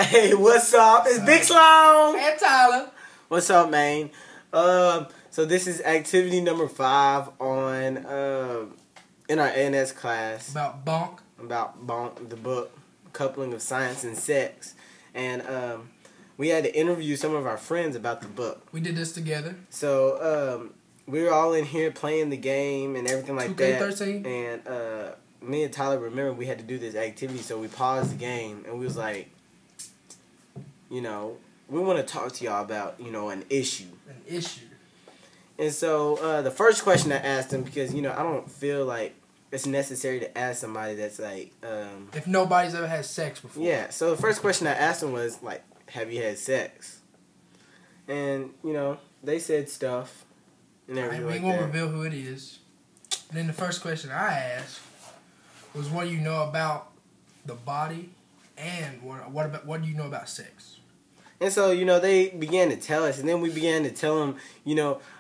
Hey, what's up? It's Big Sloan. And Tyler. What's up, man? So this is activity number 5 on in our ANS class About Bonk. About Bonk, the book, Coupling of Science and Sex, and we had to interview some of our friends about the book. We did this together. So we were all in here playing the game and everything like 2K13. that. And me and Tyler remembered we had to do this activity, so we paused the game and we was like, we want to talk to y'all about, an issue. An issue. And so the first question I asked him, because, I don't feel like it's necessary to ask somebody that's like... if nobody's ever had sex before. Yeah, so the first question I asked him was, like, have you had sex? And, they said stuff and everything like that. We won't reveal who it is. And then the first question I asked was, what do you know about the body and what do you know about sex? And so, they began to tell us, and then we began to tell them,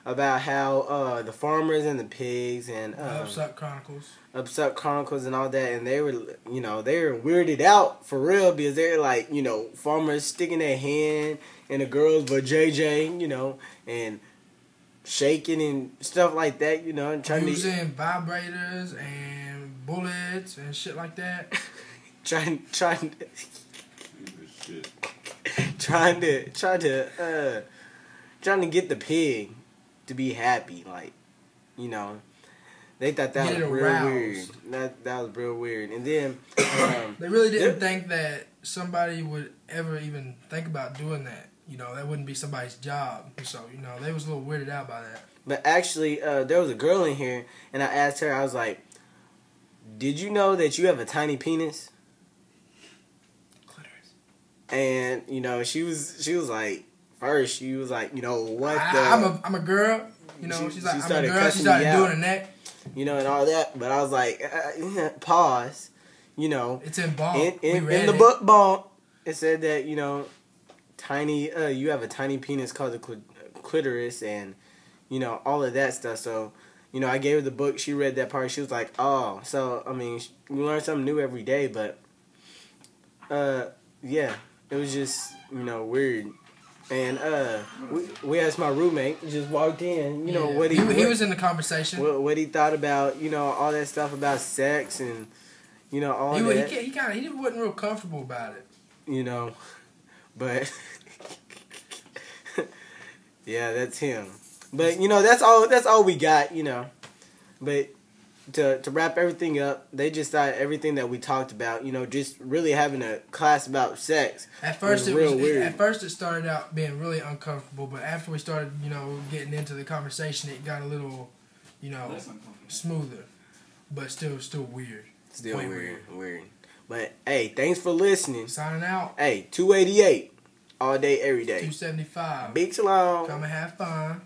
about how the farmers and the pigs and Upsuck Chronicles and all that, and they were, they were weirded out for real because they're like, farmers sticking their hand in a girl's vajayjay, and shaking and stuff like that, and trying using vibrators and bullets and shit like that. trying to get the pig to be happy, like, they thought that was real weird. That was real weird. And then they really didn't think that somebody would ever even think about doing that. That wouldn't be somebody's job. So, they was a little weirded out by that. But actually, there was a girl in here, and I asked her, I was like, did you know that you have a tiny penis? And she was like, first she was like, what the? I'm a girl. She's like, I'm a girl. She started doing her neck. And all that. But I was like, pause. It's in Bonk. In the book Bonk, it said that tiny. You have a tiny penis called the clitoris, and all of that stuff. So I gave her the book. She read that part. She was like, oh, so I mean, we learn something new every day. But yeah. It was just, weird. And we asked my roommate, just walked in, what he was in the conversation. What he thought about, all that stuff about sex and, all that. He wasn't real comfortable about it. But, yeah, that's him. But, that's all we got, But to wrap everything up, they just thought everything that we talked about, just really having a class about sex. At first, was real weird. At first, it started out being really uncomfortable, but after we started, getting into the conversation, it got a little, smoother, but still weird. Still weird. But hey, thanks for listening. Signing out. Hey, 288, all day, every day. 275. Big Shalom. Come and have fun.